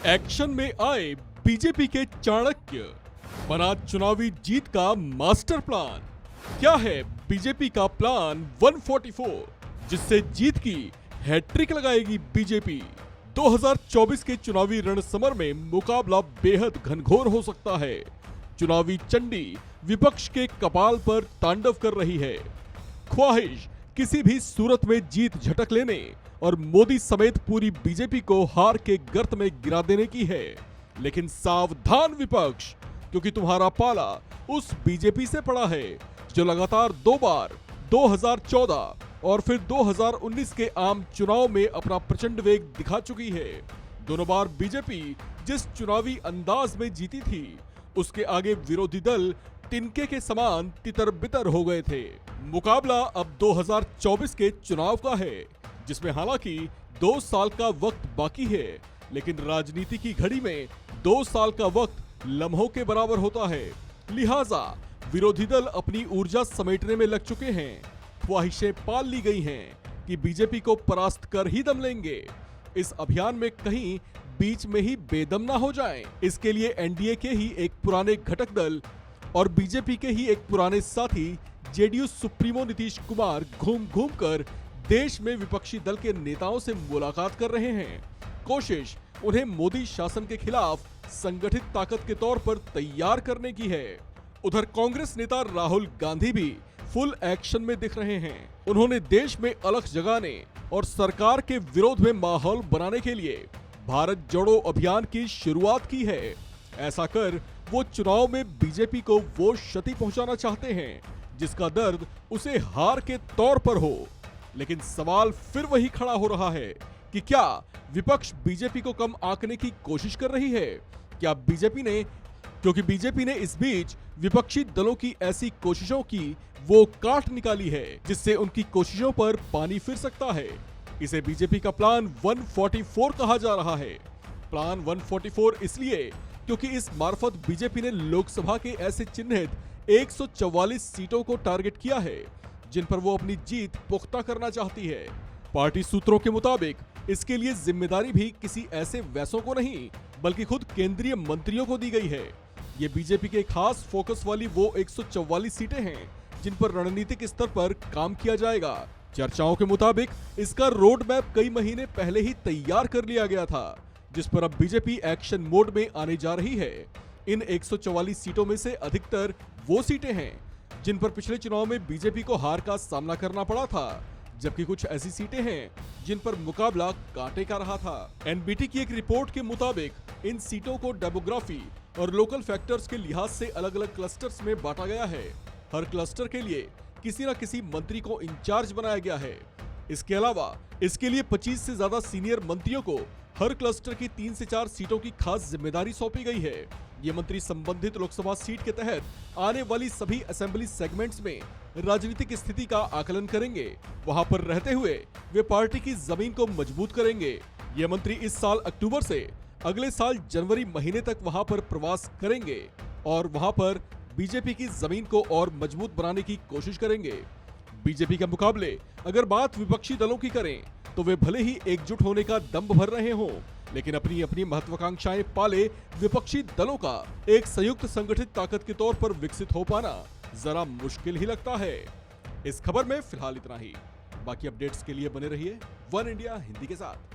Action में आए BJP के चाणक्य, बना चुनावी जीत का मास्टर प्लान। क्या है बीजेपी का प्लान 144, जिससे जीत की हैट्रिक लगाएगी बीजेपी? 2024 के चुनावी रणसमर में मुकाबला बेहद घनघोर हो सकता है। चुनावी चंडी विपक्ष के कपाल पर तांडव कर रही है। ख्वाहिश किसी भी सूरत में जीत झटक लेने और मोदी समेत पूरी बीजेपी को हार के गर्त में गिरा देने की है। लेकिन सावधान विपक्ष, क्योंकि तुम्हारा पाला उस बीजेपी से पड़ा है जो लगातार 2 बार 2014 और फिर 2019 के आम चुनाव में अपना प्रचंड वेग दिखा चुकी है। दोनों बार बीजेपी जिस चुनावी अंदाज में जीती थी, उसके आगे विरोधी दल तिनके के समान तितर बितर हो गए थे। मुकाबला अब 2024 के चुनाव का है, जिसमें हालांकि 2 साल का वक्त बाकी है, लेकिन राजनीति की घड़ी में 2 साल का वक्त लम्हों के बराबर होता है। लिहाजा विरोधी दल अपनी ऊर्जा समेटने में लग चुके हैं। ख्वाहिशें पाल ली गई हैं कि बीजेपी को परास्त कर ही दम लेंगे। इस अभियान में कहीं बीच में ही बेदम ना हो जाएं। इसके लिए एनडीए के ही एक पुराने घटक दल और बीजेपी के ही एक पुराने साथी जेडीयू सुप्रीमो नीतीश कुमार घूम घूम कर देश में विपक्षी दल के नेताओं से मुलाकात कर रहे हैं। कोशिश उन्हें मोदी शासन के खिलाफ संगठित ताकत के तौर पर तैयार करने की है। उधर कांग्रेस नेता राहुल गांधी भी फुल एक्शन में दिख रहे हैं। उन्होंने देश में अलख जगाने और सरकार के विरोध में माहौल बनाने के लिए भारत जोड़ो अभियान की शुरुआत की है। ऐसा कर वो चुनाव में बीजेपी को वो क्षति पहुंचाना चाहते हैं जिसका दर्द उसे हार के तौर पर हो। लेकिन सवाल फिर वही खड़ा हो रहा है कि क्या विपक्ष बीजेपी को कम आंकने की कोशिश कर रही है? क्या क्योंकि बीजेपी ने इस बीच विपक्षी दलों की ऐसी कोशिशों की वो काट निकाली है जिससे उनकी कोशिशों पर पानी फिर सकता है। इसे बीजेपी का प्लान 144 कहा जा रहा है। प्लान 144 इसलिए क्योंकि इस मार्फत बीजेपी ने लोकसभा के ऐसे चिन्हित 144 सीटों को टारगेट किया है जिन पर वो अपनी जीत पुख्ता करना चाहती है। पार्टी सूत्रों के मुताबिक इसके लिए जिम्मेदारी भी किसी ऐसे वैसों को नहीं, बल्कि खुद केंद्रीय मंत्रियों को दी गई है। ये बीजेपी के खास फोकस वाली वो 144 सीटें हैं जिन पर रणनीतिक स्तर पर काम किया जाएगा। चर्चाओं के मुताबिक इसका रोड मैप कई महीने पहले ही तैयार कर लिया गया था, जिस पर अब बीजेपी एक्शन मोड में आने जा रही है। इन 144 सीटों में से अधिकतर वो सीटें हैं जिन पर पिछले चुनाव में बीजेपी को हार का सामना करना पड़ा था, जबकि कुछ ऐसी सीटें हैं जिन पर मुकाबला कांटे का रहा था। एनबीटी की एक रिपोर्ट के मुताबिक इन सीटों को डेमोग्राफी और लोकल फैक्टर्स के लिहाज से अलग अलग क्लस्टर्स में बांटा गया है। हर क्लस्टर के लिए किसी न किसी मंत्री को इंचार्ज बनाया गया है। इसके अलावा इसके लिए 25 से ज्यादा सीनियर मंत्रियों को हर क्लस्टर की 3 से 4 सीटों की खास जिम्मेदारी सौंपी गई है। ये मंत्री संबंधित लोकसभा सीट के तहत आने वाली सभी असेंबली सेगमेंट्स में राजनीतिक स्थिति का आकलन करेंगे। वहां पर रहते हुए वे पार्टी की जमीन को मजबूत करेंगे। ये मंत्री इस साल अक्टूबर से अगले साल जनवरी महीने तक वहां पर प्रवास करेंगे और वहां पर बीजेपी की जमीन को और मजबूत बनाने की कोशिश करेंगे। बीजेपी के मुकाबले अगर बात विपक्षी दलों की करें तो वे भले ही एकजुट होने का दंभ भर रहे हों, लेकिन अपनी अपनी महत्वाकांक्षाएं पाले विपक्षी दलों का एक संयुक्त संगठित ताकत के तौर पर विकसित हो पाना जरा मुश्किल ही लगता है। इस खबर में फिलहाल इतना ही। बाकी अपडेट्स के लिए बने रहिए वन इंडिया हिंदी के साथ।